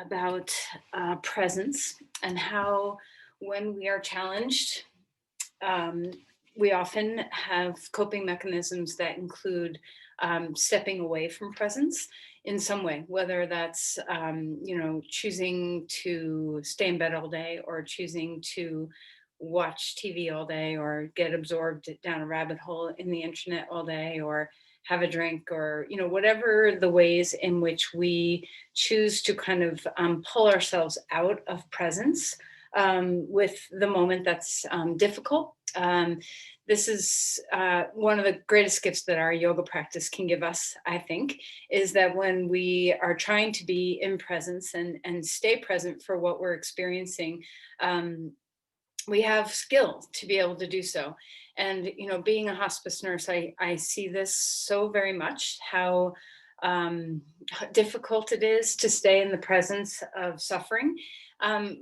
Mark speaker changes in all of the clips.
Speaker 1: about presence and how, when we are challenged, um, we often have coping mechanisms that include stepping away from presence in some way, whether that's choosing to stay in bed all day, or choosing to watch TV all day, or get absorbed down a rabbit hole in the internet all day, or have a drink, or whatever the ways in which we choose to kind of pull ourselves out of presence with the moment that's difficult. This is one of the greatest gifts that our yoga practice can give us, I think, is that when we are trying to be in presence and stay present for what we're experiencing, um, we have skill to be able to do so. And being a hospice nurse, I see this so very much, how um, difficult it is to stay in the presence of suffering,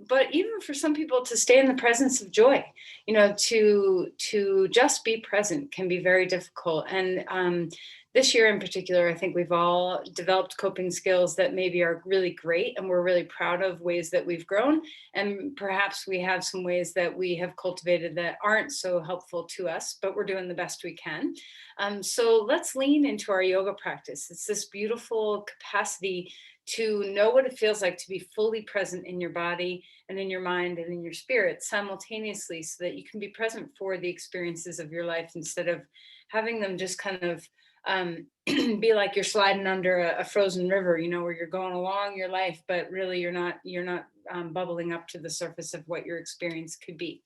Speaker 1: but even for some people to stay in the presence of joy, to just be present can be very difficult. And this year in particular, I think we've all developed coping skills that maybe are really great, and we're really proud of ways that we've grown, and perhaps we have some ways that we have cultivated that aren't so helpful to us, but we're doing the best we can. So let's lean into our yoga practice. It's this beautiful capacity to know what it feels like to be fully present in your body and in your mind and in your spirit simultaneously, so that you can be present for the experiences of your life, instead of having them just kind of be like you're sliding under a frozen river, where you're going along your life, but really you're not bubbling up to the surface of what your experience could be.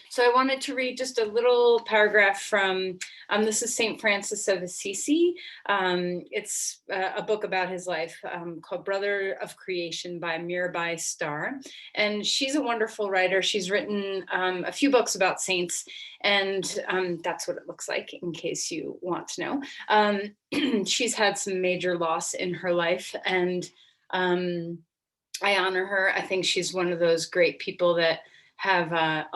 Speaker 1: So I wanted to read just a little paragraph from this is Saint Francis of Assisi. It's a book about his life, called Brother of Creation by Mirabai Starr, and she's a wonderful writer. She's written a few books about saints, and that's what it looks like, in case you want to know. She's had some major loss in her life, and I honor her. I think she's one of those great people that have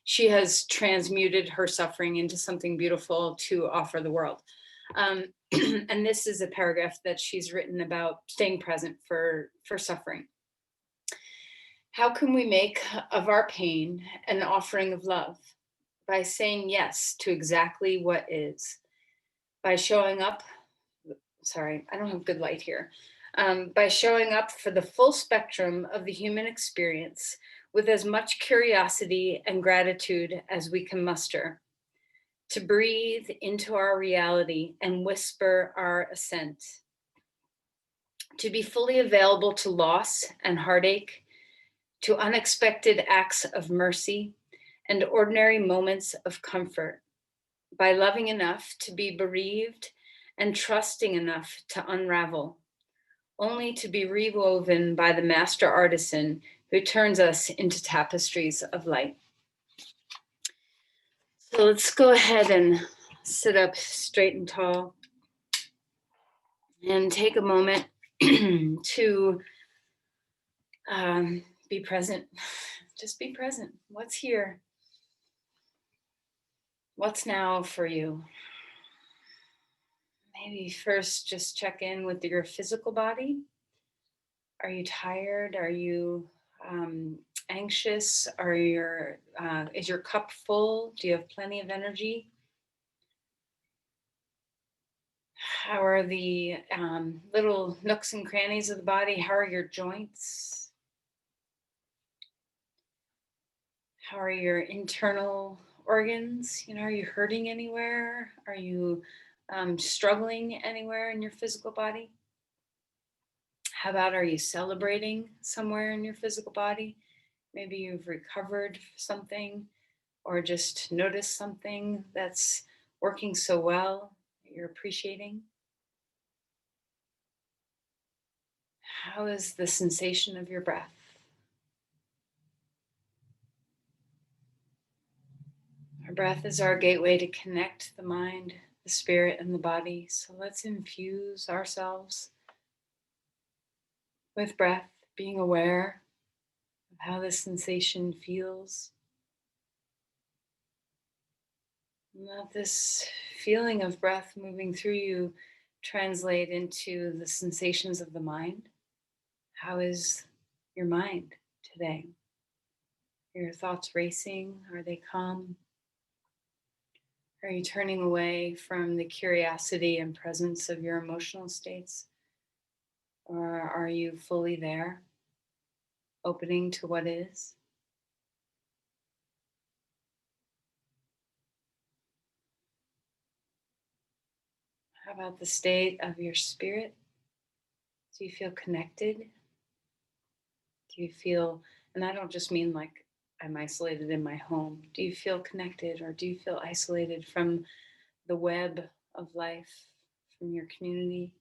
Speaker 1: she has transmuted her suffering into something beautiful to offer the world. And this is a paragraph that she's written about staying present for suffering. How can we make of our pain an offering of love? By saying yes to exactly what is, by showing up. Sorry, I don't have good light here. By showing up for the full spectrum of the human experience with as much curiosity and gratitude as we can muster, to breathe into our reality and whisper our assent, to be fully available to loss and heartache, to unexpected acts of mercy and ordinary moments of comfort, by loving enough to be bereaved and trusting enough to unravel, only to be rewoven by the master artisan who turns us into tapestries of light. So let's go ahead and sit up straight and tall and take a moment to be present. Just be present. What's here? What's now for you? Maybe first just check in with your physical body. Are you tired? Are you anxious? Is your cup full? Do you have plenty of energy? How are the little nooks and crannies of the body? How are your joints? How are your internal organs? Are you hurting anywhere? Are you struggling anywhere in your physical body? How about, are you celebrating somewhere in your physical body? Maybe you've recovered something, or just noticed something that's working so well that you're appreciating. How is the sensation of your breath? Our breath is our gateway to connect the mind, the spirit, and the body. So let's infuse ourselves with breath, being aware of how this sensation feels. And let this feeling of breath moving through you translate into the sensations of the mind. How is your mind today? Are your thoughts racing? Are they calm? Are you turning away from the curiosity and presence of your emotional states? Or are you fully there, opening to what is? How about the state of your spirit? Do you feel connected? Do you feel, and I don't just mean like I'm isolated in my home. Do you feel connected or do you feel isolated from the web of life, from your community,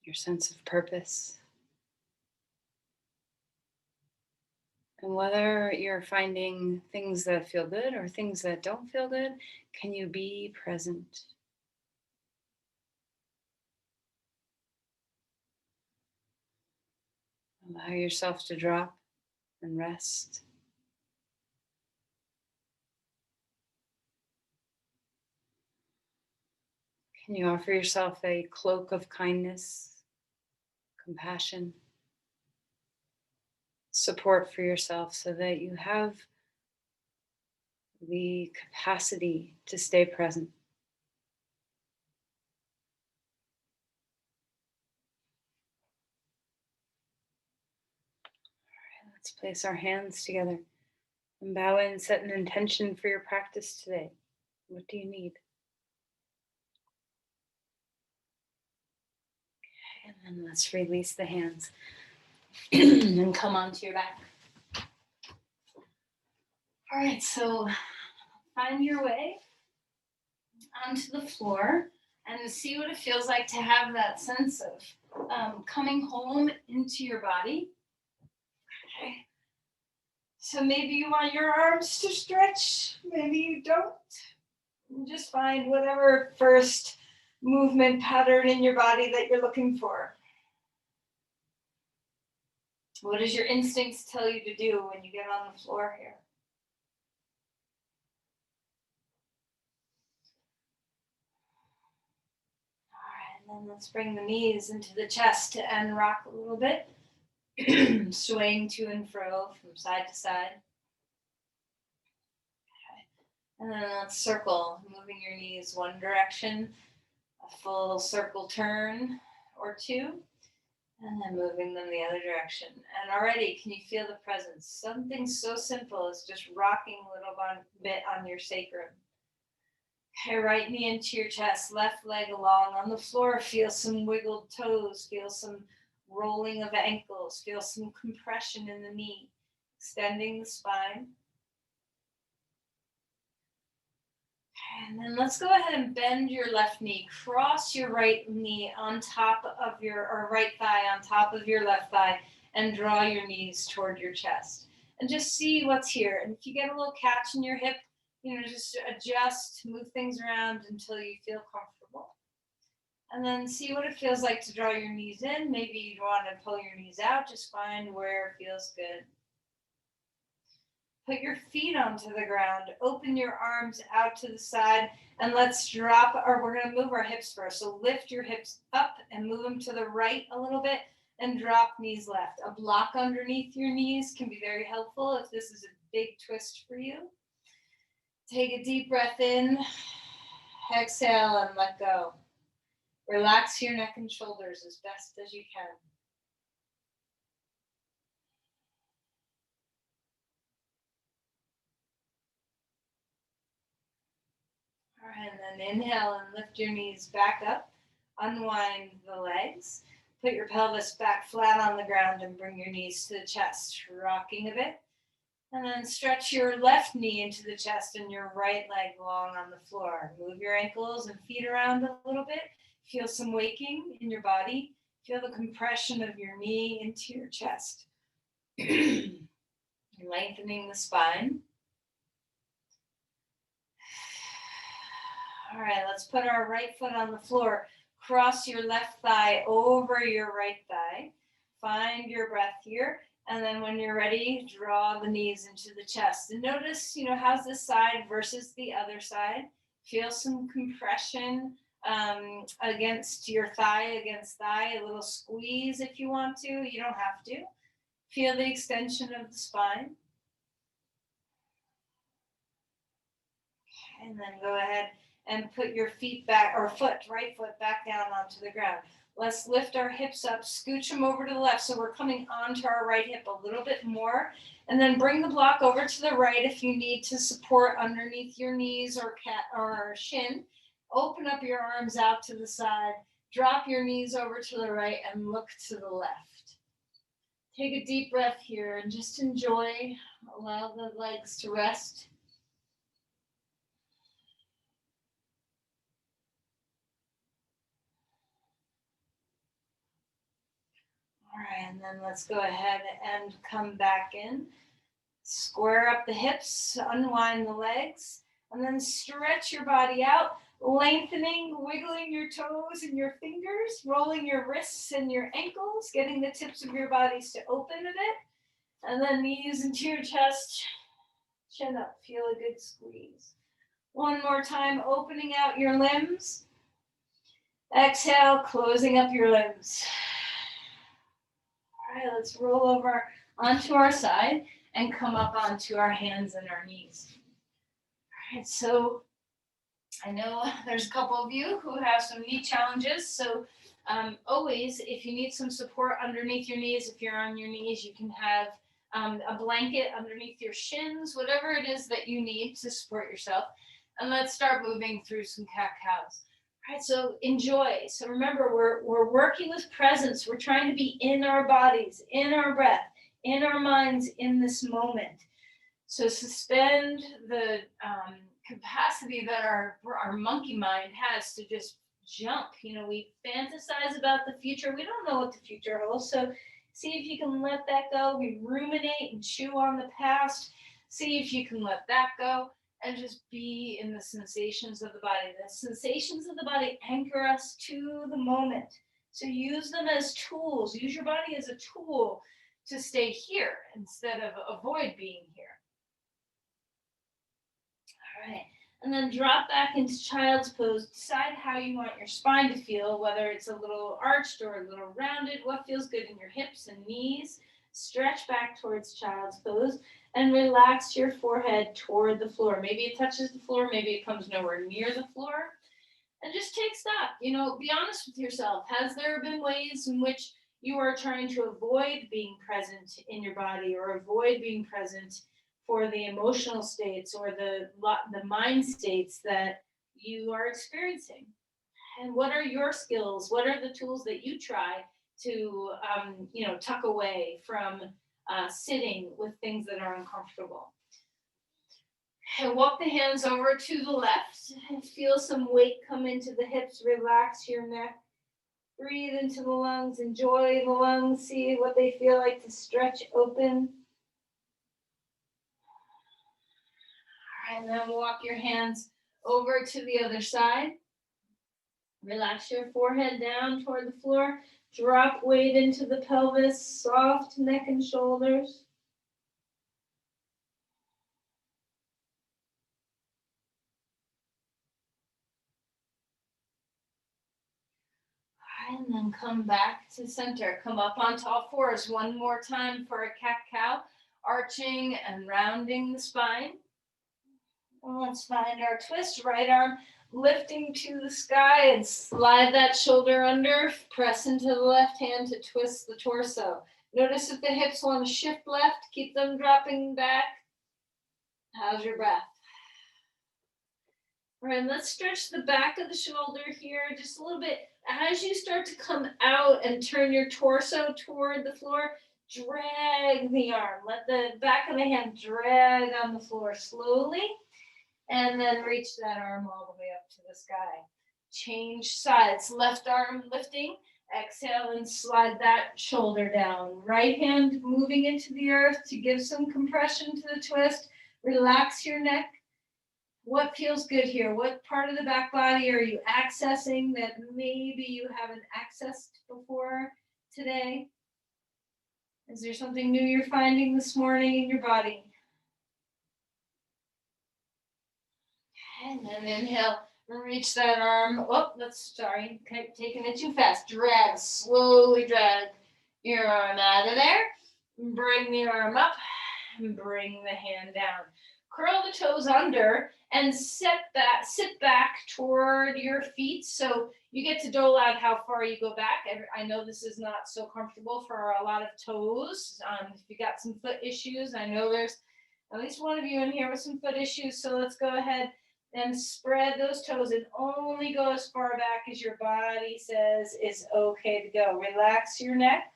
Speaker 1: your sense of purpose? And whether you're finding things that feel good or things that don't feel good, can you be present? Allow yourself to drop and rest. Can you offer yourself a cloak of kindness, compassion, support for yourself so that you have the capacity to stay present? Let's place our hands together and bow in, set an intention for your practice today. What do you need? And then let's release the hands and come onto your back. All right, so find your way onto the floor and see what it feels like to have that sense of coming home into your body. Okay. So maybe you want your arms to stretch, maybe you don't. Just find whatever first movement pattern in your body that you're looking for. What does your instincts tell you to do when you get on the floor here? All right, and then let's bring the knees into the chest and rock a little bit, swaying to and fro from side to side. And then let's circle, moving your knees one direction, a full circle turn or two, and then moving them the other direction. And already, can you feel the presence? Something so simple as just rocking a little bit on your sacrum. Okay, right knee into your chest, left leg along on the floor. Feel some wiggled toes, feel some rolling of ankles, feel some compression in the knee, extending the spine. And then let's go ahead and bend your left knee. Cross your right knee on top of or right thigh on top of your left thigh and draw your knees toward your chest. And just see what's here. And if you get a little catch in your hip, just adjust, move things around until you feel comfortable. And then see what it feels like to draw your knees in. Maybe you want to pull your knees out. Just find where it feels good. Put your feet onto the ground, open your arms out to the side, and let's drop, or we're going to move our hips first. So lift your hips up and move them to the right a little bit and drop knees left. A block underneath your knees can be very helpful if this is a big twist for you. Take a deep breath in, exhale, and let go. Relax your neck and shoulders as best as you can. All right, and then inhale and lift your knees back up. Unwind the legs. Put your pelvis back flat on the ground and bring your knees to the chest, rocking a bit. And then stretch your left knee into the chest and your right leg long on the floor. Move your ankles and feet around a little bit. Feel some waking in your body. Feel the compression of your knee into your chest. Lengthening the spine. All right, let's put our right foot on the floor. Cross your left thigh over your right thigh. Find your breath here. And then when you're ready, draw the knees into the chest. And notice, how's this side versus the other side? Feel some compression against your thigh, against thigh, a little squeeze if you want to. You don't have to. Feel the extension of the spine. And then go ahead and put your feet back, or right foot back down onto the ground. Let's lift our hips up, scooch them over to the left. So we're coming onto our right hip a little bit more. And then bring the block over to the right if you need to support underneath your knees or shin. Open up your arms out to the side. Drop your knees over to the right and look to the left. Take a deep breath here and just enjoy. Allow the legs to rest. All right, and then let's go ahead and come back in. Square up the hips, unwind the legs, and then stretch your body out, lengthening, wiggling your toes and your fingers, rolling your wrists and your ankles, getting the tips of your bodies to open a bit, and then knees into your chest, chin up, feel a good squeeze. One more time, opening out your limbs. Exhale, closing up your limbs. All right, let's roll over onto our side and come up onto our hands and our knees. All right, so I know there's a couple of you who have some knee challenges. So always, if you need some support underneath your knees, if you're on your knees, you can have a blanket underneath your shins, whatever it is that you need to support yourself. And let's start moving through some cat-cows. All right, so enjoy. So remember, we're working with presence. We're trying to be in our bodies, in our breath, in our minds, in this moment. So suspend the capacity that our monkey mind has to just jump. You know, we fantasize about the future. We don't know what the future holds. So see if you can let that go. We ruminate and chew on the past. See if you can let that go and just be in the sensations of the body. The sensations of the body anchor us to the moment. So use them as tools. Use your body as a tool to stay here instead of avoid being here. All right, and then drop back into child's pose. Decide how you want your spine to feel, whether it's a little arched or a little rounded, what feels good in your hips and knees. Stretch back towards child's pose and relax your forehead toward the floor. Maybe it touches the floor, maybe it comes nowhere near the floor. And just take stock, be honest with yourself. Has there been ways in which you are trying to avoid being present in your body or avoid being present for the emotional states or the mind states that you are experiencing? And what are your skills? What are the tools that you try to, tuck away from sitting with things that are uncomfortable? And walk the hands over to the left and feel some weight come into the hips. Relax your neck. Breathe into the lungs. Enjoy the lungs. See what they feel like to stretch open. All right, and then walk your hands over to the other side. Relax your forehead down toward the floor. Drop weight into the pelvis. Soft neck and shoulders. And then come back to center. Come up onto all fours one more time for a cat-cow, arching and rounding the spine. And let's find our twist. Right arm lifting to the sky and slide that shoulder under. Press into the left hand to twist the torso. Notice if the hips want to shift left, keep them dropping back. How's your breath? All right, let's stretch the back of the shoulder here just a little bit. As you start to come out and turn your torso toward the floor, drag the arm. Let the back of the hand drag on the floor slowly, and then reach that arm all the way up to the sky. Change sides. Left arm lifting. Exhale and slide that shoulder down. Right hand moving into the earth to give some compression to the twist. Relax your neck. What feels good here? What part of the back body are you accessing that maybe you haven't accessed before today? Is there something new you're finding this morning in your body? And then inhale,
Speaker 2: Reach that arm. Oh, sorry, taking it too fast. Drag, slowly drag your arm out of there. Bring the arm up and bring the hand down. Curl the toes under and sit back toward your feet so you get to dole out how far you go back. I know this is not so comfortable for a lot of toes. If you got some foot issues, I know there's at least one of you in here with some foot issues, so let's go ahead and spread those toes and only go as far back as your body says is okay to go. Relax your neck.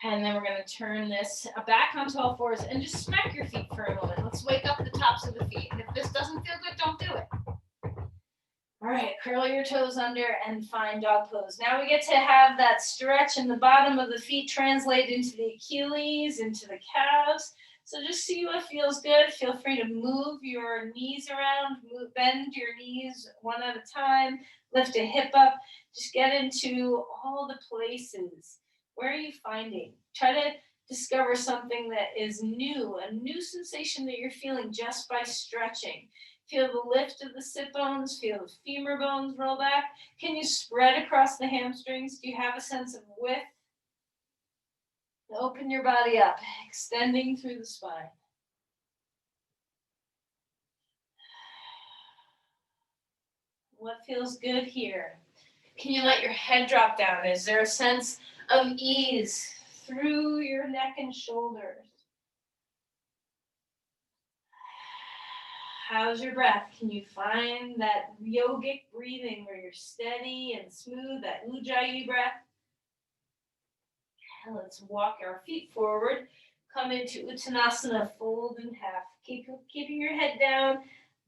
Speaker 2: And then we're going to turn this back onto all fours and just smack your feet for a moment. Let's wake up the tops of the feet. And if this doesn't feel good, don't do it. All right, curl your toes under and find dog pose. Now we get to have that stretch in the bottom of the feet translate into the Achilles, into the calves. So just see what feels good. Feel free to move your knees around, bend your knees one at a time, lift a hip up. Just get into all the places. Where are you finding? Try to discover something that is new, a new sensation that you're feeling just by stretching. Feel the lift of the sit bones, feel the femur bones roll back. Can you spread across the hamstrings? Do you have a sense of width? Open your body up, extending through the spine. What feels good here? Can you let your head drop down? Is there a sense of ease through your neck and shoulders? How's your breath? Can you find that yogic breathing where you're steady and smooth, that Ujjayi breath? And let's walk our feet forward. Come into Uttanasana, fold in half. Keeping your head down.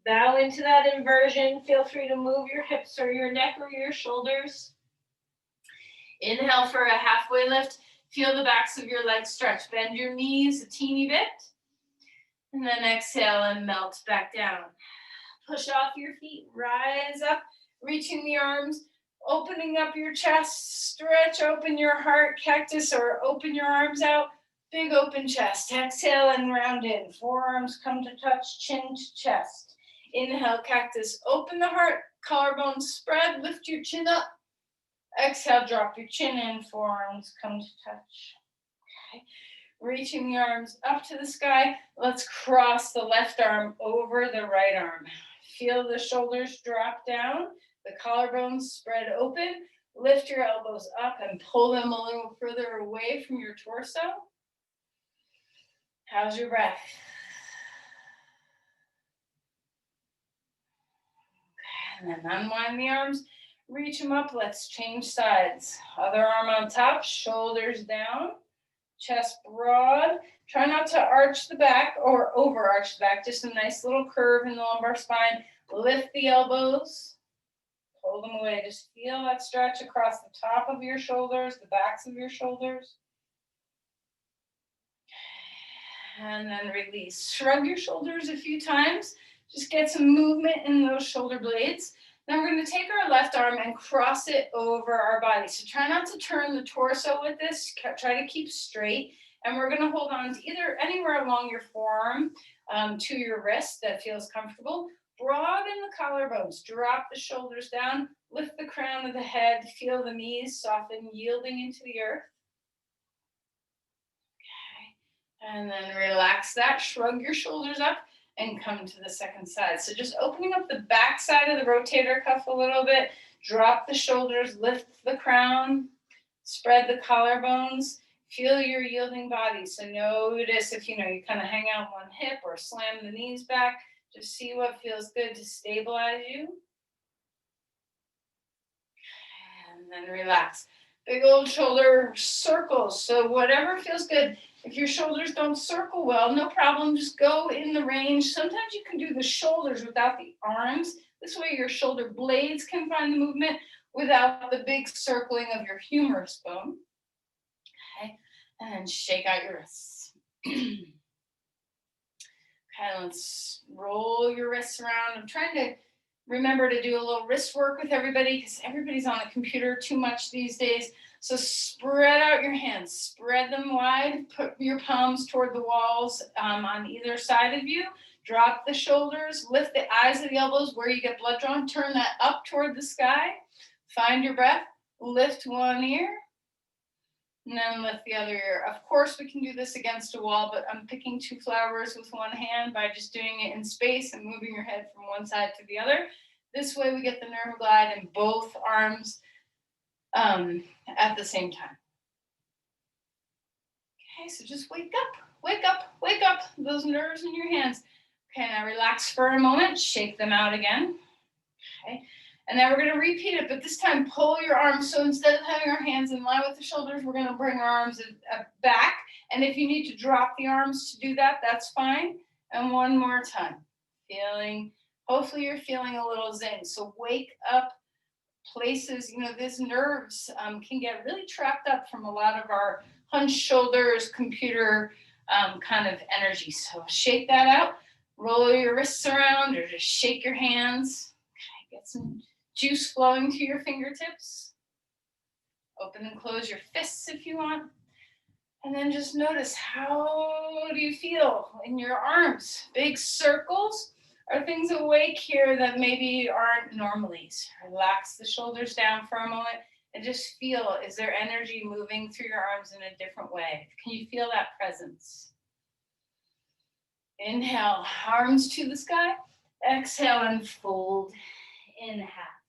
Speaker 2: Bow into that inversion. Feel free to move your hips or your neck or your shoulders. Inhale for a halfway lift. Feel the backs of your legs stretch. Bend your knees a teeny bit. And then exhale and melt back down. Push off your feet, rise up, reaching the arms, opening up your chest, stretch open your heart, cactus, or open your arms out, big open chest. Exhale and round in. Forearms come to touch, chin to chest. Inhale, cactus, open the heart, collarbones spread, lift your chin up. Exhale, drop your chin in, forearms come to touch. Okay. Reaching the arms up to the sky. Let's cross the left arm over the right arm. Feel the shoulders drop down, the collarbones spread open. Lift your elbows up and pull them a little further away from your torso. How's your breath? And then unwind the arms, reach them up. Let's change sides. Other arm on top, shoulders down. Chest broad. Try not to arch the back or overarch the back. Just a nice little curve in the lumbar spine. Lift the elbows. Pull them away. Just feel that stretch across the top of your shoulders, the backs of your shoulders. And then release. Shrug your shoulders a few times. Just get some movement in those shoulder blades. Then we're going to take our left arm and cross it over our body. So try not to turn the torso with this. Try to keep straight. And we're going to hold on to either anywhere along your forearm to your wrist that feels comfortable. Broaden the collarbones. Drop the shoulders down. Lift the crown of the head. Feel the knees soften, yielding into the earth. Okay. And then relax that. Shrug your shoulders up. And come to the second side. So just opening up the back side of the rotator cuff a little bit, drop the shoulders, lift the crown, spread the collarbones, feel your yielding body. So notice if you kind of hang out one hip or slam the knees back, just see what feels good to stabilize you. And then relax. Big old shoulder circles. So whatever feels good. If your shoulders don't circle well, no problem, just go in the range. Sometimes you can do the shoulders without the arms. This way your shoulder blades can find the movement without the big circling of your humerus bone. Okay, and shake out your wrists. Okay, let's roll your wrists around. I'm trying to remember to do a little wrist work with everybody because everybody's on a computer too much these days. So spread out your hands, spread them wide, put your palms toward the walls on either side of you.
Speaker 3: Drop the shoulders, lift the eyes of the elbows where you get blood drawn, turn that up toward the sky. Find your breath, lift one ear, and then lift the other ear. Of course, we can do this against a wall, but I'm picking 2 flowers with one hand by just doing it in space and moving your head from one side to the other. This way we get the nerve glide in both arms at the same time. Okay, so just wake up, wake up, wake up, those nerves in your hands. Okay, now relax for a moment, shake them out again. Okay, and now we're gonna repeat it, but this time pull your arms. So instead of having our hands in line with the shoulders, we're gonna bring our arms back. And if you need to drop the arms to do that, that's fine. And one more time, hopefully you're feeling a little zing. So wake up places, these nerves can get really trapped up from a lot of our hunched shoulders, computer kind of energy. So shake that out, roll your wrists around or just shake your hands. Okay, get some juice flowing to your fingertips. Open and close your fists if you want. And then just notice, how do you feel in your arms? Big circles? Are things awake here that maybe aren't normally? So relax the shoulders down for a moment and just feel, is there energy moving through your arms in a different way? Can you feel that presence? Inhale, arms to the sky. Exhale and fold in half.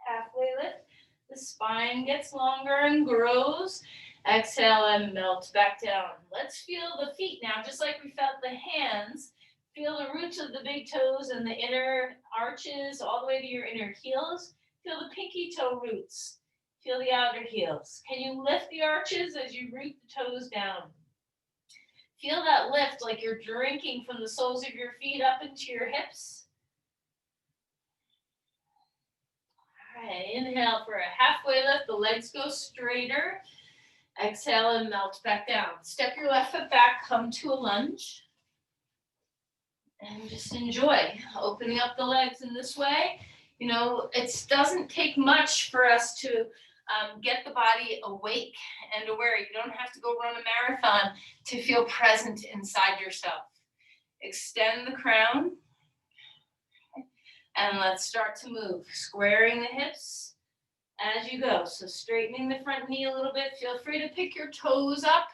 Speaker 3: Halfway lift. The spine gets longer and grows. Exhale and melt back down. Let's feel the feet now, just like we felt the hands. Feel the roots of the big toes and the inner arches all the way to your inner heels. Feel the pinky toe roots. Feel the outer heels. Can you lift the arches as you root the toes down? Feel that lift like you're drinking from the soles of your feet up into your hips. All right, inhale for a halfway lift. The legs go straighter. Exhale and melt back down. Step your left foot back, come to a lunge. And just enjoy opening up the legs in this way. It doesn't take much for us to get the body awake and aware. You don't have to go run a marathon to feel present inside yourself. Extend the crown. And let's start to move. Squaring the hips as you go. So straightening the front knee a little bit. Feel free to pick your toes up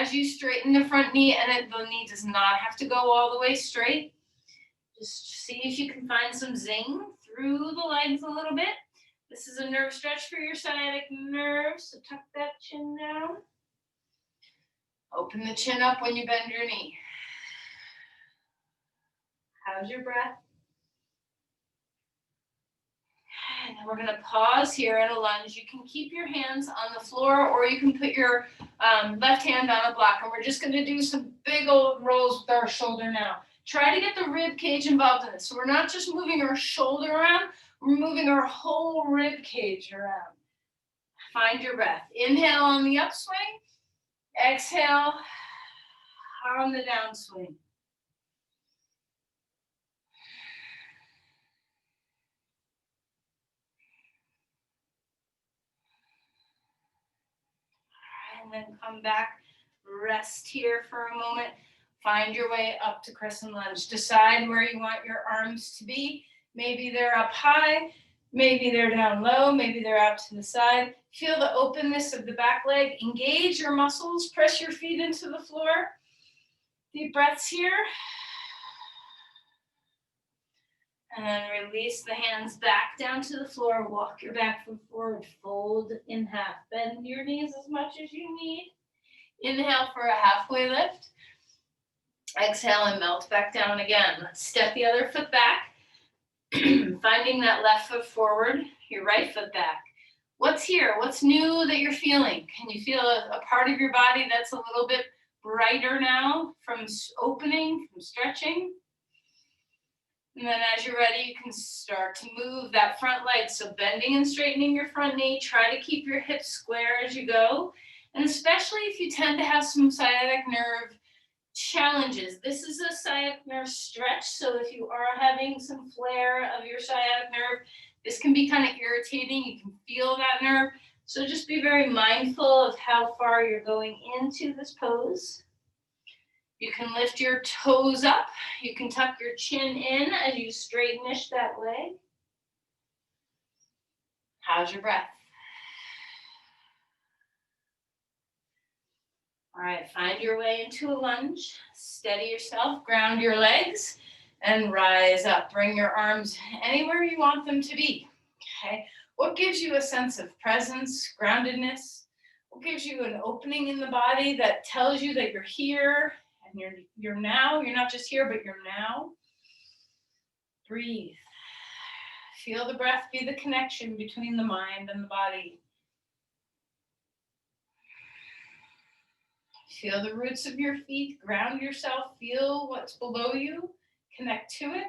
Speaker 3: as you straighten the front knee, and the knee does not have to go all the way straight. Just see if you can find some zing through the legs a little bit. This is a nerve stretch for your sciatic nerve, so tuck that chin down. Open the chin up when you bend your knee. How's your breath? And then we're going to pause here in a lunge. You can keep your hands on the floor, or you can put your left hand on a block. And we're just going to do some big old rolls with our shoulder now. Try to get the rib cage involved in this. So we're not just moving our shoulder around, we're moving our whole rib cage around. Find your breath. Inhale on the upswing. Exhale on the downswing. And then come back, rest here for a moment. Find your way up to crescent lunge. Decide where you want your arms to be. Maybe they're up high, maybe they're down low, maybe they're out to the side. Feel the openness of the back leg. Engage your muscles, press your feet into the floor. Deep breaths here. And then release the hands back down to the floor. Walk your back foot forward. Fold in half. Bend your knees as much as you need. Inhale for a halfway lift. Exhale and melt back down again. Let's step the other foot back. Finding that left foot forward, your right foot back. What's here? What's new that you're feeling? Can you feel a part of your body that's a little bit brighter now from opening, from stretching? And then as you're ready, you can start to move that front leg. So bending and straightening your front knee. Try to keep your hips square as you go. And especially if you tend to have some sciatic nerve challenges. This is a sciatic nerve stretch. So if you are having some flare of your sciatic nerve, this can be kind of irritating. You can feel that nerve. So just be very mindful of how far you're going into this pose.
Speaker 2: You can lift your toes up. You can tuck your chin in as you straighten-ish that leg. How's your breath? All right, find your way into a lunge. Steady yourself, ground your legs, and rise up. Bring your arms anywhere you want them to be, okay? What gives you a sense of presence, groundedness? What gives you an opening in the body that tells you that you're here and you're now? You're not just here, but you're now. Breathe. Feel the breath be the connection between the mind and the body. Feel the roots of your feet, ground yourself, feel what's below you, connect to it.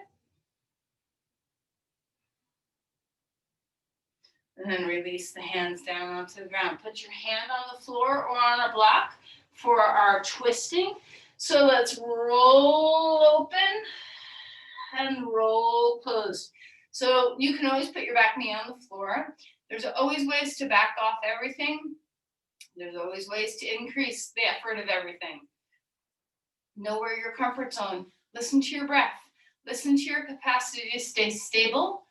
Speaker 2: And then release the hands down onto the ground. Put your hand on the floor or on a block for our twisting. So let's roll open and roll closed. So you can always put your back knee on the floor. There's always ways to back off everything. There's always ways to increase the effort of everything. Know where your comfort zone. Listen to your breath. Listen to your capacity to stay stable.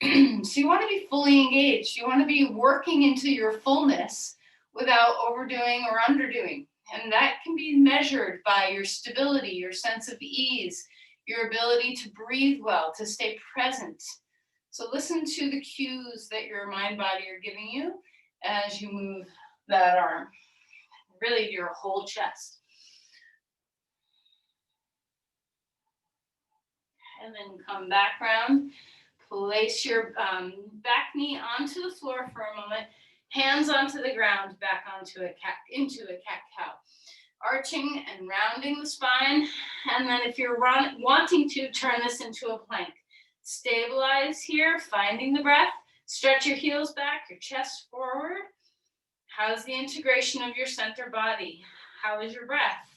Speaker 2: So you want to be fully engaged. You want to be working into your fullness without overdoing or underdoing. And that can be measured by your stability, your sense of ease, your ability to breathe well, to stay present. So listen to the cues that your mind body are giving you as you move that arm, really your whole chest. And then come back round, place your back knee onto the floor for a moment, hands onto the ground, back onto into a cat-cow. Arching and rounding the spine, and then if you're wanting to, turn this into a plank. Stabilize here, finding the breath, stretch your heels back, your chest forward. How's the integration of your center body? How is your breath?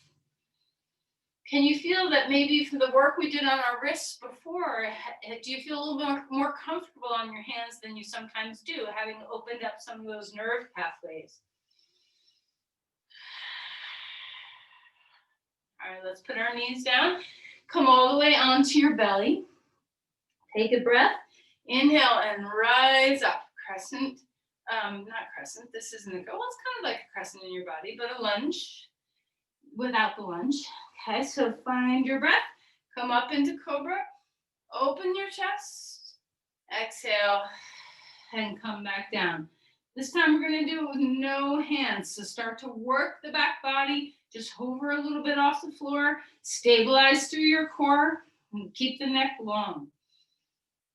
Speaker 2: Can you feel that maybe for the work we did on our wrists before, do you feel a little bit more comfortable on your hands than you sometimes do, having opened up some of those nerve pathways? All right, let's put our knees down. Come all the way onto your belly. Take a breath. Inhale and rise up. Crescent. Not crescent, this isn't well, it's kind of like a crescent in your body, but a lunge without the lunge. Okay, so find your breath, come up into cobra, open your chest, exhale, and come back down. This time we're gonna do it with no hands, so start to work the back body, just hover a little bit off the floor, stabilize through your core, and keep the neck long.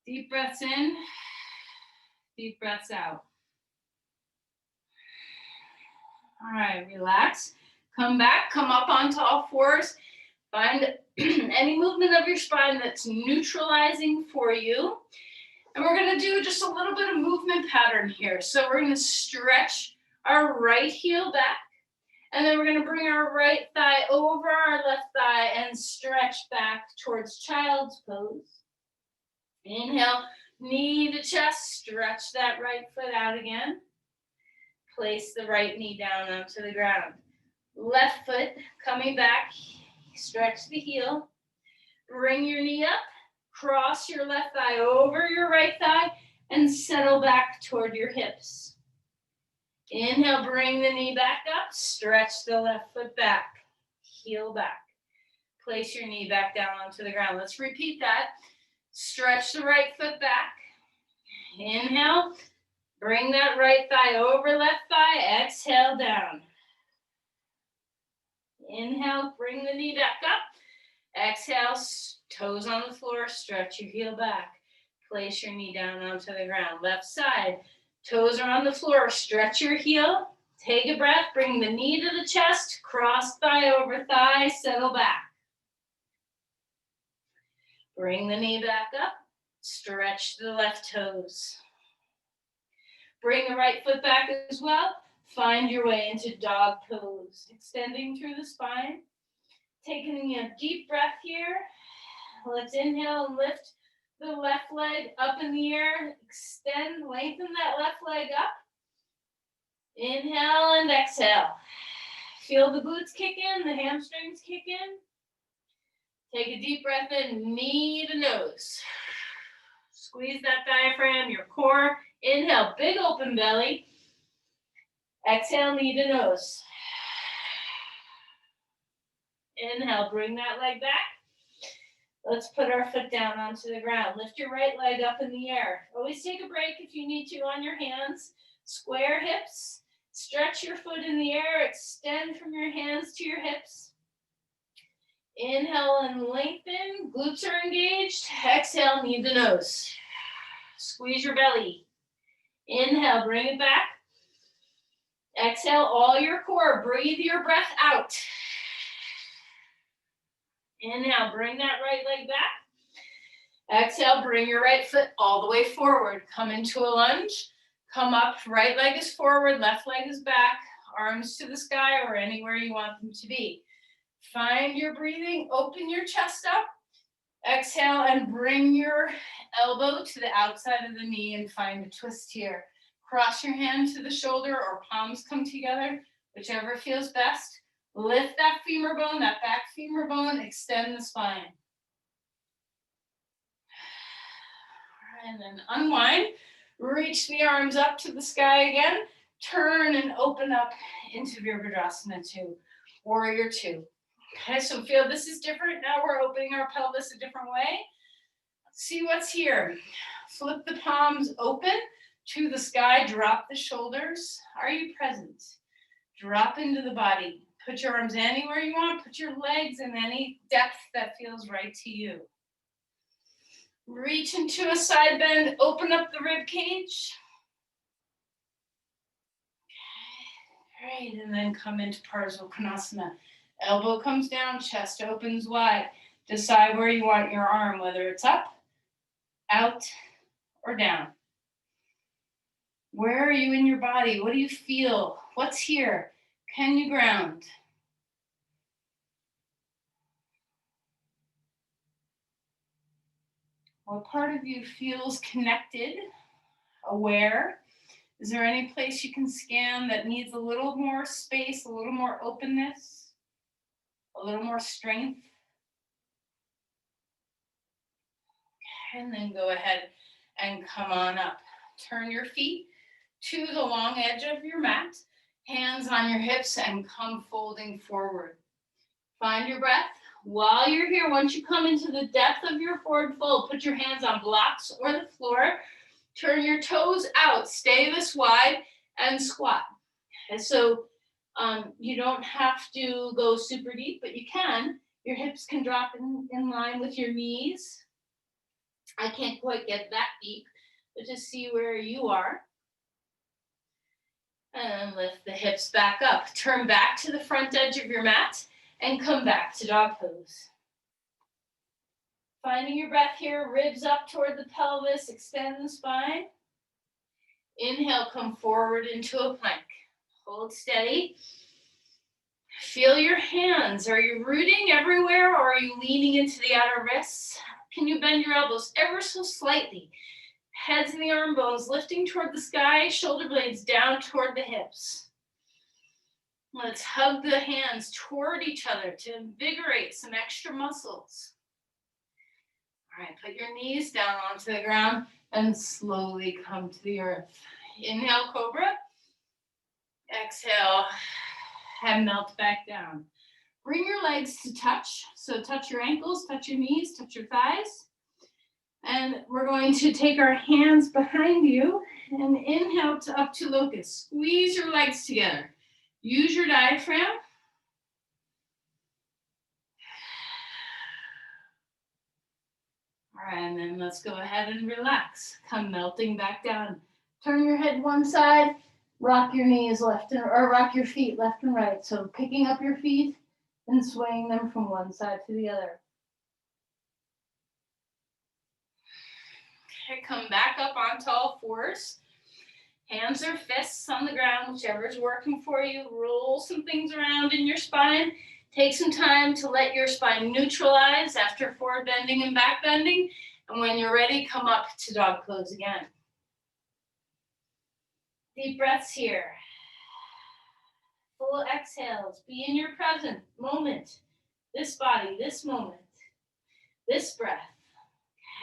Speaker 2: Deep breaths in, deep breaths out. All right, relax. Come back, come up onto all fours. Find any movement of your spine that's neutralizing for you. And we're gonna do just a little bit of movement pattern here. So we're gonna stretch our right heel back, and then we're gonna bring our right thigh over our left thigh and stretch back towards child's pose. Inhale, knee to chest, stretch that right foot out again. Place the right knee down onto the ground. Left foot coming back, stretch the heel. Bring your knee up, cross your left thigh over your right thigh, and settle back toward your hips. Inhale, bring the knee back up, stretch the left foot back, heel back. Place your knee back down onto the ground. Let's repeat that. Stretch the right foot back. Inhale. Bring that right thigh over left thigh, exhale down. Inhale, bring the knee back up. Exhale, toes on the floor, stretch your heel back. Place your knee down onto the ground. Left side, toes are on the floor, stretch your heel. Take a breath, bring the knee to the chest, cross thigh over thigh, settle back. Bring the knee back up, stretch the left toes. Bring the right foot back as well. Find your way into dog pose, extending through the spine. Taking a deep breath here. Let's inhale and lift the left leg up in the air. Extend, lengthen that left leg up. Inhale and exhale. Feel the glutes kick in, the hamstrings kick in. Take a deep breath in, knee to nose. Squeeze that diaphragm, your core. Inhale, big open belly. Exhale, knee to nose. Inhale, bring that leg back. Let's put our foot down onto the ground. Lift your right leg up in the air. Always take a break if you need to on your hands. Square hips. Stretch your foot in the air. Extend from your hands to your hips. Inhale and lengthen. Glutes are engaged. Exhale, knee to nose. Squeeze your belly. Inhale, bring it back. Exhale, all your core. Breathe your breath out. Inhale, bring that right leg back. Exhale, bring your right foot all the way forward. Come into a lunge. Come up, right leg is forward, left leg is back. Arms to the sky or anywhere you want them to be. Find your breathing, open your chest up. Exhale and bring your elbow to the outside of the knee and find a twist here. Cross your hand to the shoulder or palms come together, whichever feels best. Lift that femur bone, that back femur bone, extend the spine. And then unwind, reach the arms up to the sky again, turn and open up into Virabhadrasana 2, Warrior 2. Okay, so feel this is different. Now we're opening our pelvis a different way. Let's see what's here. Flip the palms open to the sky, drop the shoulders. Are you present? Drop into the body. Put your arms anywhere you want. Put your legs in any depth that feels right to you. Reach into a side bend. Open up the rib cage. Okay. All right, and then come into Parsva Konasana. Elbow comes down, chest opens wide. Decide where you want your arm, whether it's up, out, or down. Where are you in your body? What do you feel? What's here? Can you ground? What part of you feels connected, aware? Is there any place you can scan that needs a little more space, a little more openness, a little more strength? And then go ahead and come on up. Turn your feet to the long edge of your mat, hands on your hips, and come folding forward. Find your breath. While you're here, once you come into the depth of your forward fold, put your hands on blocks or the floor. Turn your toes out, stay this wide, and squat. And so you don't have to go super deep, but you can. Your hips can drop in line with your knees. I can't quite get that deep, but just see where you are. And lift the hips back up. Turn back to the front edge of your mat and come back to dog pose. Finding your breath here, ribs up toward the pelvis, extend the spine. Inhale, come forward into a plank. Hold steady. Feel your hands. Are you rooting everywhere or are you leaning into the outer wrists? Can you bend your elbows ever so slightly? Heads and the arm bones lifting toward the sky, shoulder blades down toward the hips. Let's hug the hands toward each other to invigorate some extra muscles. All right, put your knees down onto the ground and slowly come to the earth. Inhale, cobra. Exhale, and melt back down. Bring your legs to touch. So touch your ankles, touch your knees, touch your thighs. And we're going to take our hands behind you and inhale to up to locust. Squeeze your legs together. Use your diaphragm. All right, and then let's go ahead and relax. Come melting back down. Turn your head one side, rock your knees left or rock your feet left and right. So picking up your feet and swaying them from one side to the other. Okay, come back up onto all fours. Hands or fists on the ground, whichever's working for you. Roll some things around in your spine. Take some time to let your spine neutralize after forward bending and back bending. And when you're ready, come up to dog pose again. Deep breaths here. Full couple exhales. Be in your present moment. This body, this moment, this breath.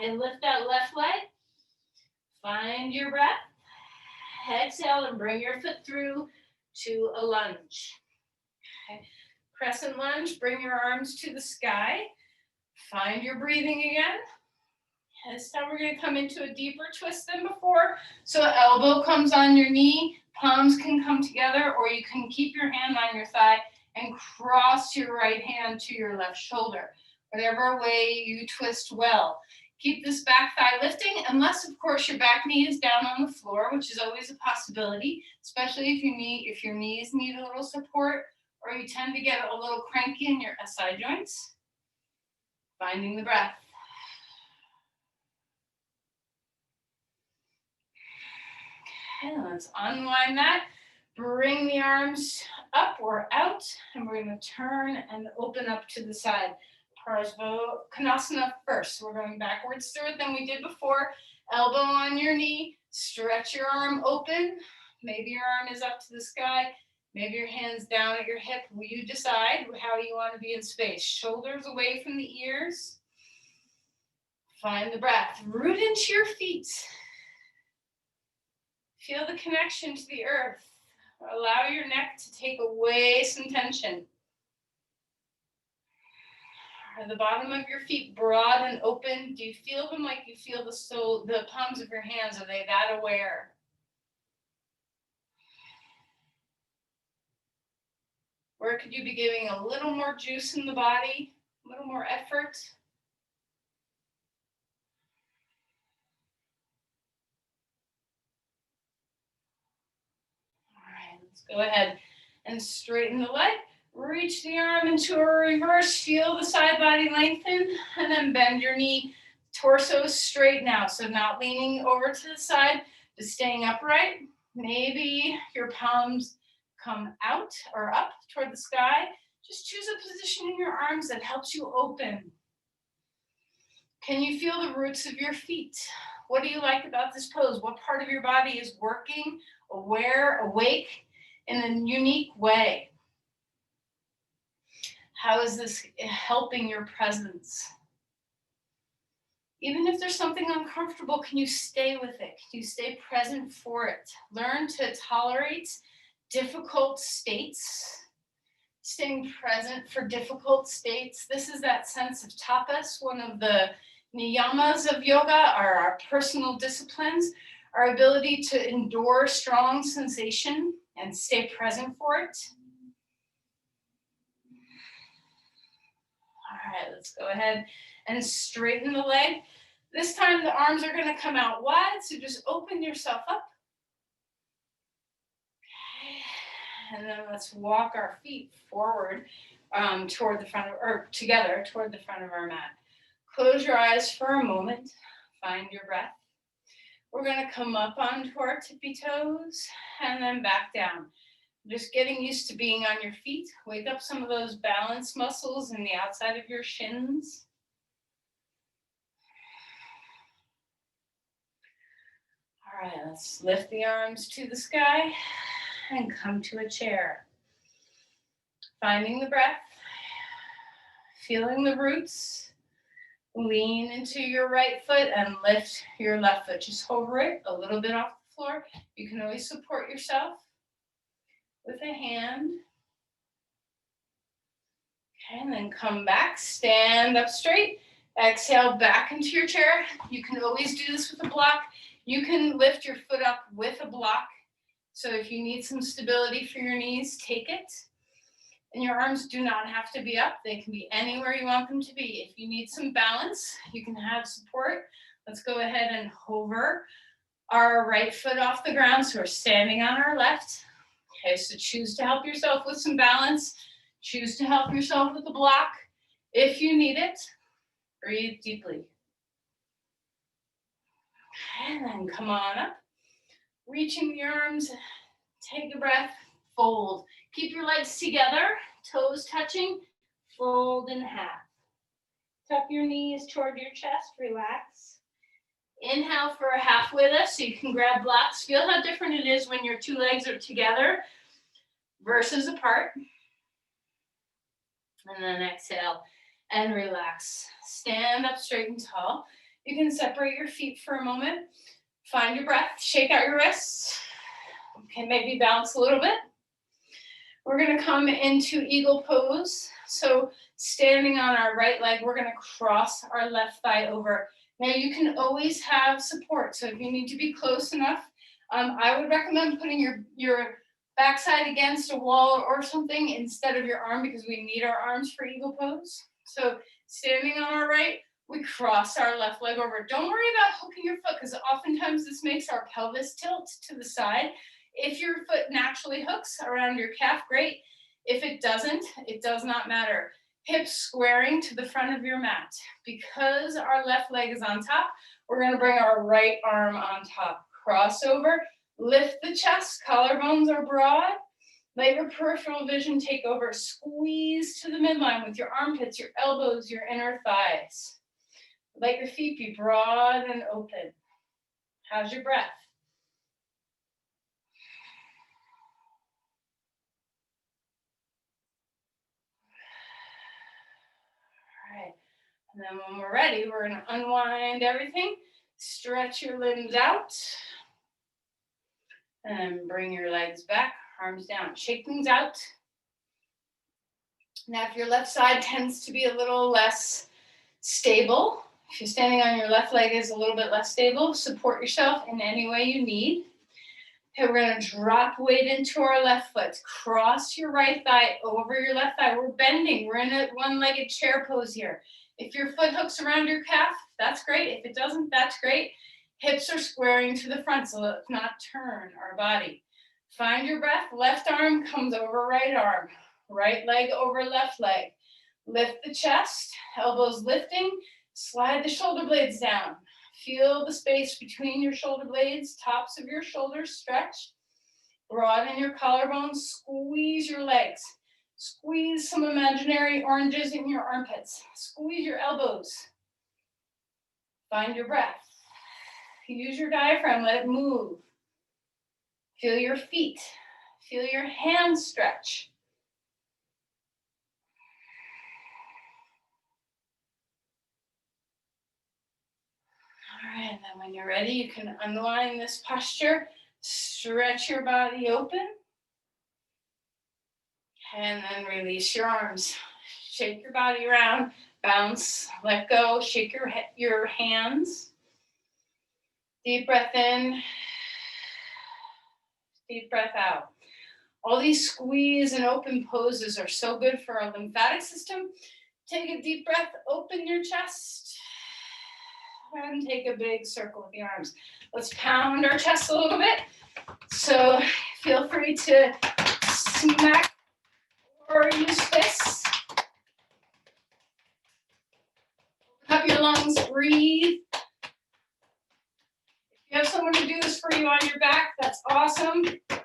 Speaker 2: And lift that left leg. Find your breath. Exhale and bring your foot through to a lunge. Okay. Crescent lunge, bring your arms to the sky. Find your breathing again. This time we're going to come into a deeper twist than before. So elbow comes on your knee, palms can come together, or you can keep your hand on your thigh and cross your right hand to your left shoulder. Whatever way you twist well. Keep this back thigh lifting, unless of course your back knee is down on the floor, which is always a possibility, especially if your knees need a little support, or you tend to get a little cranky in your SI joints. Finding the breath. Okay, let's unwind that. Bring the arms up or out, and we're going to turn and open up to the side. Parsvottanasana first. So we're going backwards through it than we did before. Elbow on your knee. Stretch your arm open. Maybe your arm is up to the sky. Maybe your hand's down at your hip. Will you decide how you want to be in space? Shoulders away from the ears. Find the breath. Root into your feet. Feel the connection to the earth. Allow your neck to take away some tension. Are the bottom of your feet broad and open? Do you feel them like you feel the palms of your hands? Are they that aware? Where could you be giving a little more juice in the body, a little more effort? All right, let's go ahead and straighten the leg. Reach the arm into a reverse. Feel the side body lengthen, and then bend your knee. Torso straight now, so not leaning over to the side, but staying upright. Maybe your palms come out or up toward the sky. Just choose a position in your arms that helps you open. Can you feel the roots of your feet? What do you like about this pose? What part of your body is working, aware, awake in a unique way? How is this helping your presence? Even if there's something uncomfortable, can you stay with it? Can you stay present for it? Learn to tolerate difficult states, staying present for difficult states. This is that sense of tapas, one of the niyamas of yoga, are our personal disciplines, our ability to endure strong sensation and stay present for it. All right, let's go ahead and straighten the leg. This time the arms are going to come out wide, so just open yourself up. Okay. And then let's walk our feet forward toward the front, or together toward the front of our mat. Close your eyes for a moment. Find your breath. We're going to come up onto our tippy toes and then back down. Just getting used to being on your feet. Wake up some of those balance muscles in the outside of your shins. All right, let's lift the arms to the sky and come to a chair. Finding the breath, feeling the roots. Lean into your right foot and lift your left foot. Just hover it a little bit off the floor. You can always support yourself with a hand. Okay, and then come back, stand up straight. Exhale back into your chair. You can always do this with a block. You can lift your foot up with a block. So if you need some stability for your knees, take it. And your arms do not have to be up. They can be anywhere you want them to be. If you need some balance, you can have support. Let's go ahead and hover our right foot off the ground. So we're standing on our left. Okay, so choose to help yourself with some balance. Choose to help yourself with a block. If you need it, breathe deeply. Okay, and then come on up. Reaching the arms, take a breath, fold. Keep your legs together, toes touching, fold in half. Tuck your knees toward your chest, relax. Inhale for a halfway lift, so you can grab blocks. Feel how different it is when your two legs are together
Speaker 3: versus apart. And then exhale and relax. Stand up straight and tall. You can separate your feet for a moment. Find your breath, shake out your wrists. Okay, maybe bounce a little bit. We're gonna come into eagle pose. So standing on our right leg, we're gonna cross our left thigh over. Now you can always have support. So if you need to be close enough, I would recommend putting your backside against a wall or something instead of your arm, because we need our arms for eagle pose. So standing on our right, we cross our left leg over. Don't worry about hooking your foot, because oftentimes this makes our pelvis tilt to the side. If your foot naturally hooks around your calf, great. If it doesn't, it does not matter. Hips squaring to the front of your mat. Because our left leg is on top, we're gonna bring our right arm on top. Cross over, lift the chest, collarbones are broad. Let your peripheral vision take over. Squeeze to the midline with your armpits, your elbows, your inner thighs. Let your feet be broad and open. How's your breath? All right, and then when we're ready, we're gonna unwind everything, stretch your limbs out, and bring your legs back, arms down. Shake things out. Now, if your left side tends to be a little less stable, if you're standing on your left leg is a little bit less stable, support yourself in any way you need. Okay, we're gonna drop weight into our left foot. Cross your right thigh over your left thigh. We're bending, we're in a one-legged chair pose here. If your foot hooks around your calf, that's great. If it doesn't, that's great. Hips are squaring to the front, so let's not turn our body. Find your breath, left arm comes over right arm. Right leg over left leg. Lift the chest, elbows lifting, slide the shoulder blades down. Feel the space between your shoulder blades, tops of your shoulders stretch. Broaden your collarbones, squeeze your legs. Squeeze some imaginary oranges in your armpits. Squeeze your elbows. Find your breath. Use your diaphragm, let it move. Feel your feet. Feel your hands stretch. All right, and then when you're ready, you can unwind this posture, stretch your body open, and then release your arms. Shake your body around, bounce, let go, shake your hands. Deep breath in, deep breath out. All these squeeze and open poses are so good for our lymphatic system. Take a deep breath, open your chest, and take a big circle with the arms. Let's pound our chest a little bit. So feel free to smack or use fists. Open up your lungs, breathe. If you have someone to do this for you on your back, that's awesome. And then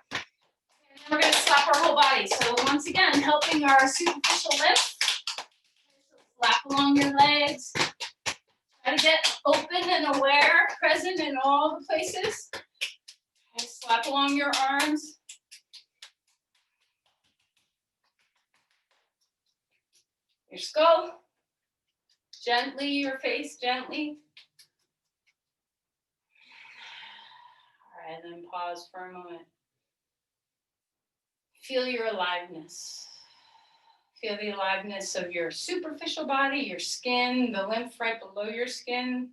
Speaker 3: we're gonna slap our whole body. So once again, helping our superficial lift. Slap along your legs. Try to get open and aware, present in all the places. Okay, slap along your arms. Your skull. Gently, your face, gently. All right, then pause for a moment. Feel your aliveness. Feel the aliveness of your superficial body, your skin, the lymph right below your skin.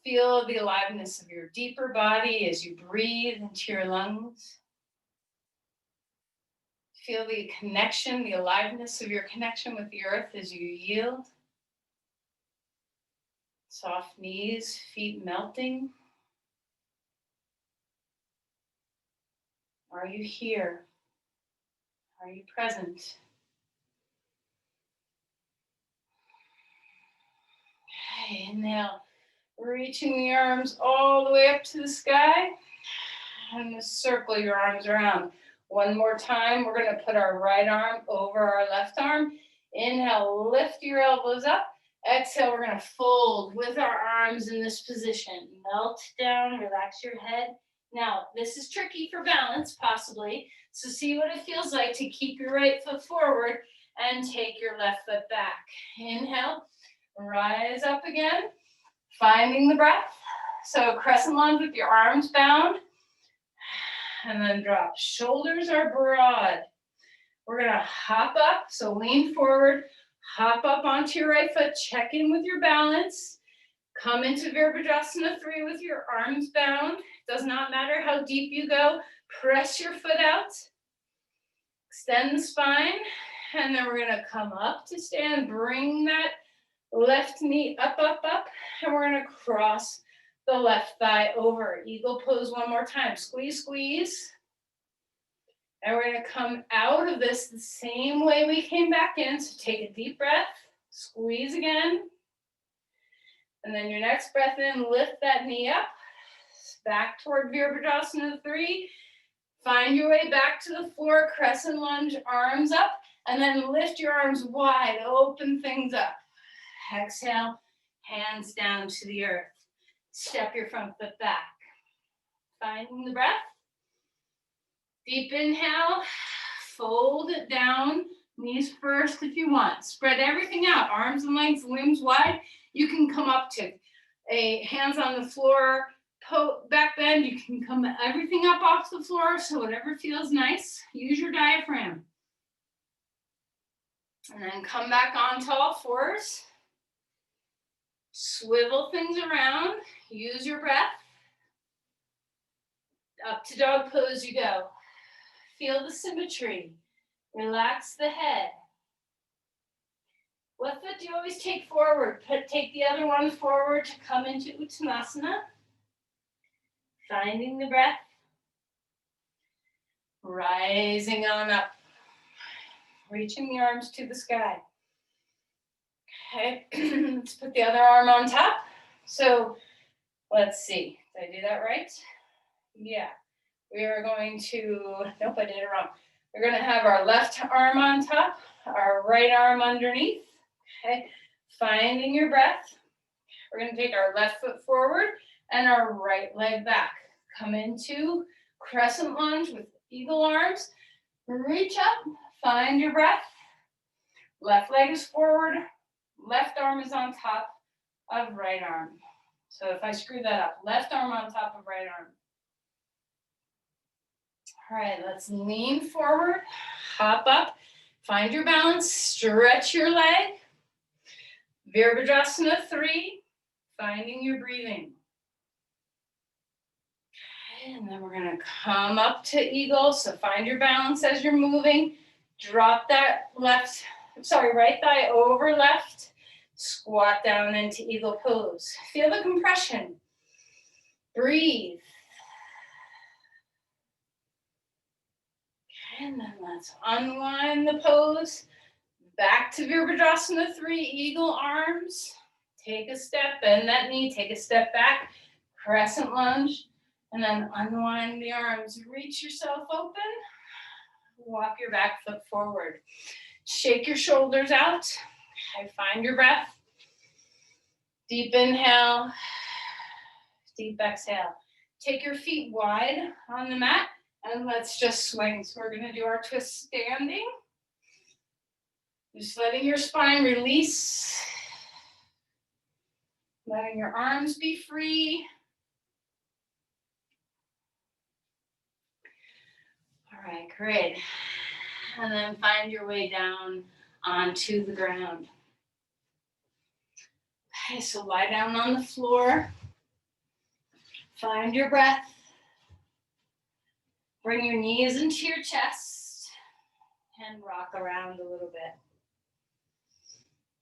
Speaker 3: Feel the aliveness of your deeper body as you breathe into your lungs. Feel the connection, the aliveness of your connection with the earth as you yield. Soft knees, feet melting. Are you here? Are you present? Okay, inhale, reaching the arms all the way up to the sky. And circle your arms around. One more time, we're gonna put our right arm over our left arm. Inhale, lift your elbows up. Exhale, we're gonna fold with our arms in this position. Melt down, relax your head,
Speaker 2: Now, this is tricky for balance, possibly. So see what it feels like to keep your right foot forward and take your left foot back. Inhale, rise up again, finding the breath. So crescent lunge with your arms bound, and then drop. Shoulders are broad. We're gonna hop up, so lean forward, hop up onto your right foot, check in with your balance. Come into Virabhadrasana 3 with your arms bound. Does not matter how deep you go. Press your foot out. Extend the spine. And then we're going to come up to stand. Bring that left knee up, up, up. And we're going to cross the left thigh over. Eagle pose one more time. Squeeze, squeeze. And we're going to come out of this the same way we came back in. So take a deep breath. Squeeze again. And then your next breath in, lift that knee up, back toward Virabhadrasana 3. Find your way back to the floor, crescent lunge, arms up, and then lift your arms wide, open things up. Exhale, hands down to the earth. Step your front foot back. Finding the breath. Deep inhale, fold it down, knees first if you want. Spread everything out, arms and legs, limbs wide. You can come up to a hands on the floor, back bend. You can come everything up off the floor, so whatever feels nice. Use your diaphragm. And then come back onto all fours. Swivel things around. Use your breath. Up to dog pose you go. Feel the symmetry. Relax the head. What foot do you always take forward? Take the other one forward to come into Uttanasana. Finding the breath. Rising on up. Reaching the arms to the sky. Okay, let's put the other arm on top. So let's see, did I do that right? Yeah, we are going to, nope, I did it wrong. We're going to have our left arm on top, our right arm underneath. Okay, finding your breath. We're going to take our left foot forward and our right leg back. Come into crescent lunge with eagle arms. Reach up, find your breath. Left leg is forward, left arm is on top of right arm. So if I screw that up, left arm on top of right arm. All right, let's lean forward, hop up, find your balance, stretch your leg. Virabhadrasana 3, finding your breathing. Okay, and then we're gonna come up to eagle, so find your balance as you're moving. Drop that right thigh over left. Squat down into eagle pose. Feel the compression. Breathe. Okay, and then let's unwind the pose. Back to Virabhadrasana 3, eagle arms. Take a step, bend that knee, take a step back, crescent lunge, and then unwind the arms. Reach yourself open. Walk your back foot forward. Shake your shoulders out. Okay, find your breath. Deep inhale, deep exhale. Take your feet wide on the mat and let's just swing. So we're gonna do our twist standing. Just letting your spine release. Letting your arms be free. All right, great. And then find your way down onto the ground. Okay, so lie down on the floor. Find your breath. Bring your knees into your chest and rock around a little bit.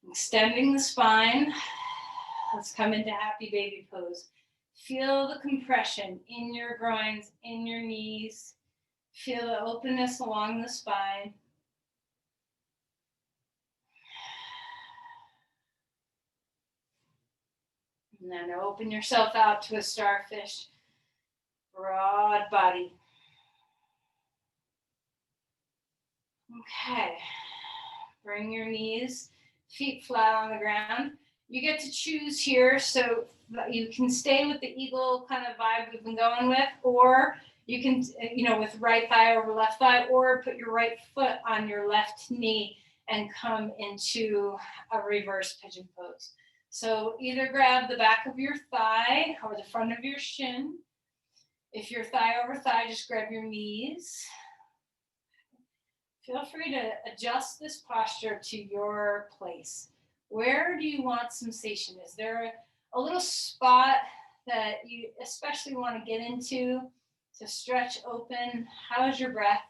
Speaker 2: Extending the spine. Let's come into happy baby pose. Feel the compression in your groins, in your knees. Feel the openness along the spine. And then open yourself out to a starfish. Broad body. Okay. Bring your knees, feet flat on the ground. You get to choose here. So you can stay with the eagle kind of vibe we've been going with, or you can, with right thigh over left thigh, or put your right foot on your left knee and come into a reverse pigeon pose. So either grab the back of your thigh or the front of your shin. If you're thigh over thigh, just grab your knees. Feel free to adjust this posture to your place. Where do you want sensation? Is there a little spot that you especially want to get into to stretch open? How is your breath?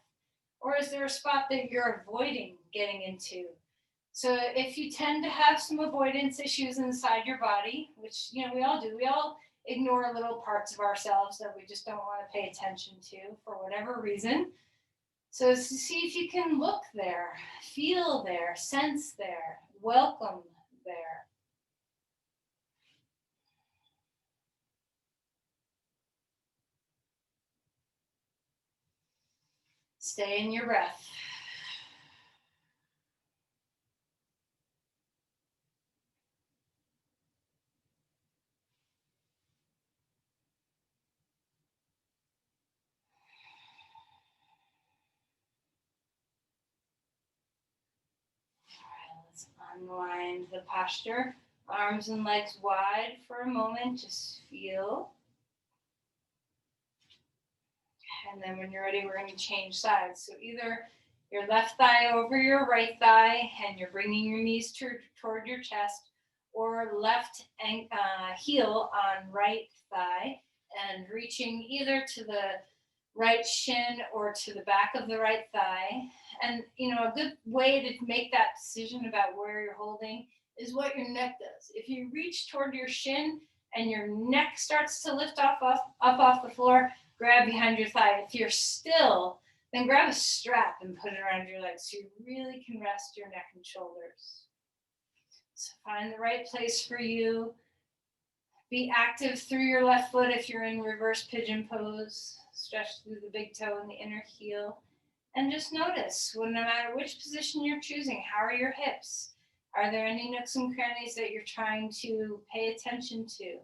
Speaker 2: Or is there a spot that you're avoiding getting into? So if you tend to have some avoidance issues inside your body, which we all do, we all ignore little parts of ourselves that we just don't want to pay attention to for whatever reason. So see if you can look there, feel there, sense there, welcome there. Stay in your breath. Let's unwind the posture. Arms and legs wide for a moment. Just feel. And then when you're ready, we're going to change sides. So either your left thigh over your right thigh, and you're bringing your knees toward your chest, or left heel on right thigh, and reaching either to the right shin or to the back of the right thigh. And a good way to make that decision about where you're holding is what your neck does. If you reach toward your shin and your neck starts to lift up off the floor, grab behind your thigh. If you're still, then grab a strap and put it around your legs so you really can rest your neck and shoulders. So find the right place for you. Be active through your left foot if you're in reverse pigeon pose. Stretch through the big toe and the inner heel. And just notice, no matter which position you're choosing, how are your hips? Are there any nooks and crannies that you're trying to pay attention to?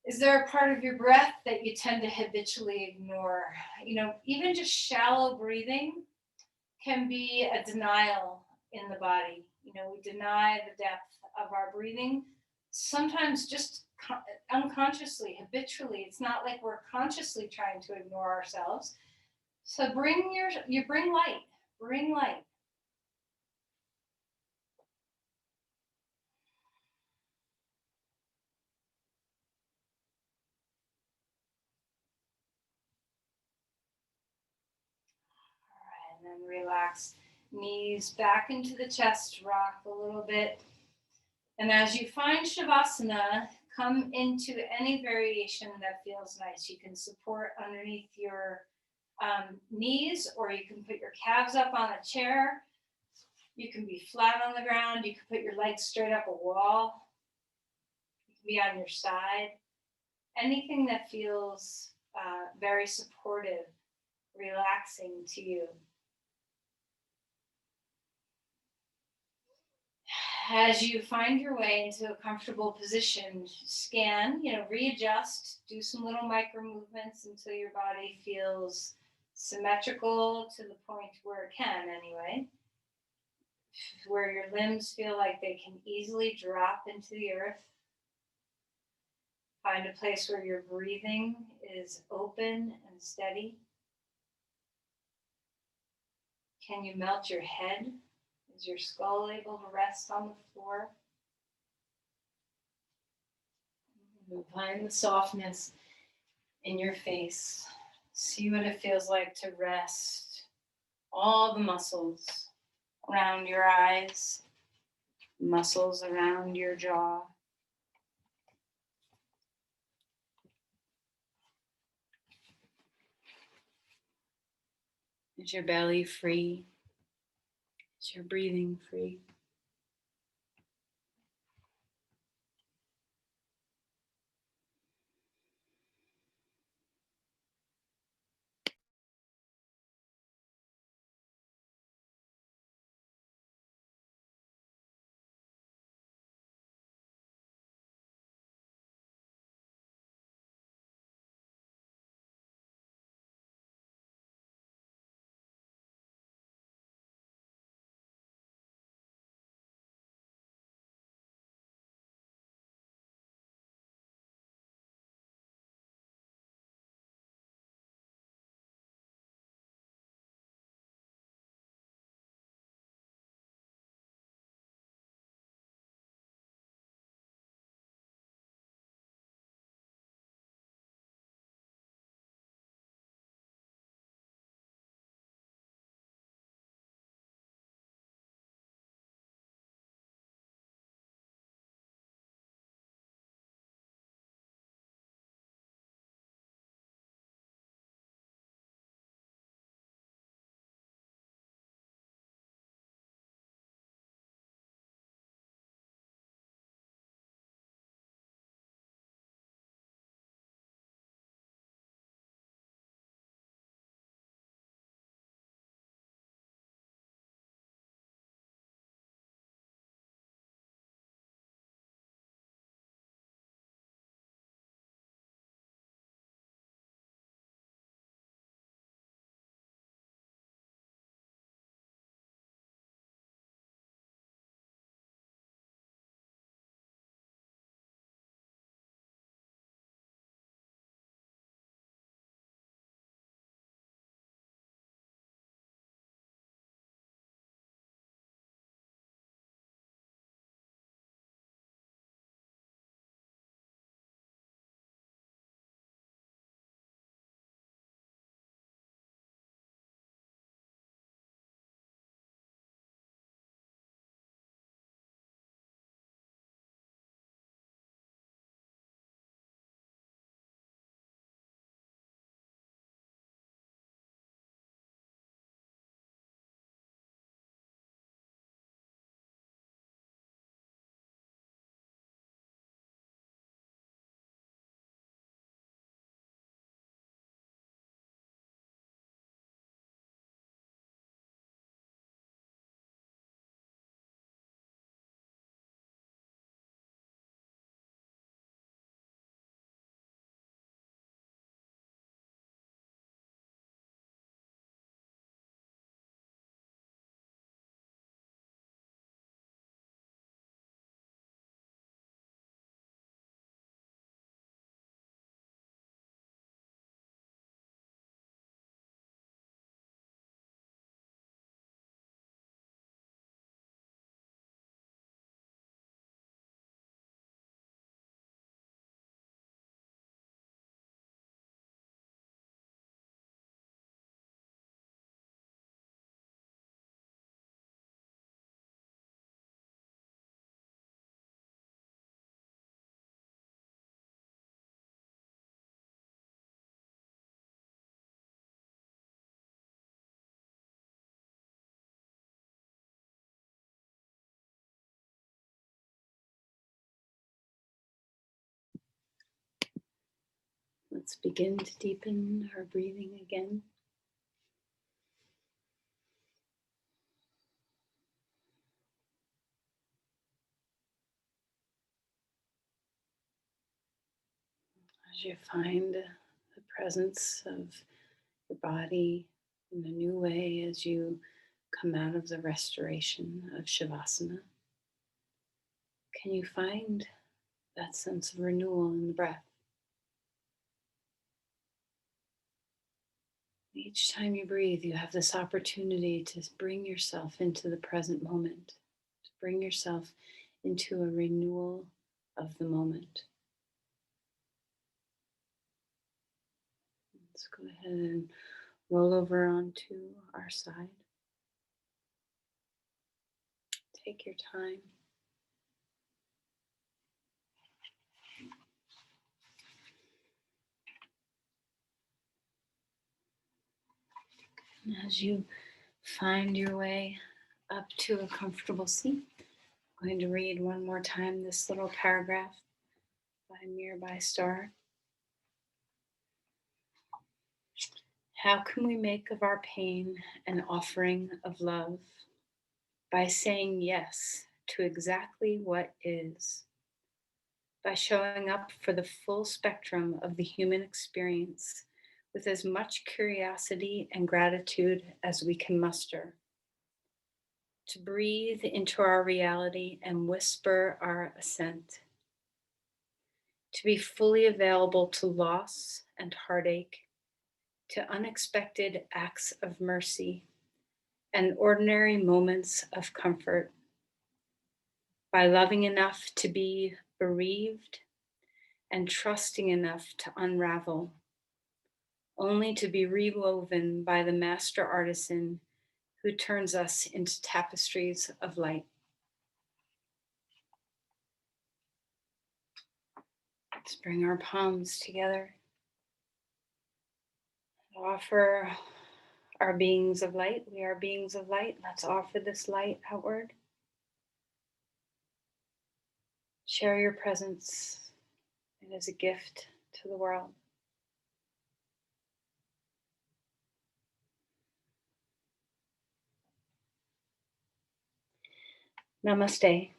Speaker 2: Is there a part of your breath that you tend to habitually ignore? Even just shallow breathing can be a denial in the body. We deny the depth of our breathing, sometimes just unconsciously, habitually. It's not like we're consciously trying to ignore ourselves. So bring light. Bring light. All right, and then relax. Knees back into the chest, rock a little bit. And as you find Shavasana, come into any variation that feels nice. You can support underneath your knees, or you can put your calves up on a chair. You can be flat on the ground. You can put your legs straight up a wall. You can be on your side. Anything that feels very supportive, relaxing to you. As you find your way into a comfortable position, scan, readjust, do some little micro movements until your body feels symmetrical to the point where it can anyway, where your limbs feel like they can easily drop into the earth. Find a place where your breathing is open and steady. Can you melt your head? Is your skull able to rest on the floor? Find the softness in your face. See what it feels like to rest all the muscles around your eyes, muscles around your jaw. Is your belly free? Is your breathing free?
Speaker 1: Let's begin to deepen our breathing again. As you find the presence of your body in a new way as you come out of the restoration of Shavasana, can you find that sense of renewal in the breath? Each time you breathe, you have this opportunity to bring yourself into the present moment, to bring yourself into a renewal of the moment. Let's go ahead and roll over onto our side. Take your time. And as you find your way up to a comfortable seat, I'm going to read one more time this little paragraph by Mirabai Starr. How can we make of our pain an offering of love? By saying yes to exactly what is, by showing up for the full spectrum of the human experience with as much curiosity and gratitude as we can muster, to breathe into our reality and whisper our assent, to be fully available to loss and heartache, to unexpected acts of mercy and ordinary moments of comfort, by loving enough to be bereaved and trusting enough to unravel, only to be rewoven by the master artisan who turns us into tapestries of light. Let's bring our palms together. Offer our beings of light. We are beings of light. Let's offer this light outward. Share your presence. It is a gift to the world. Namaste.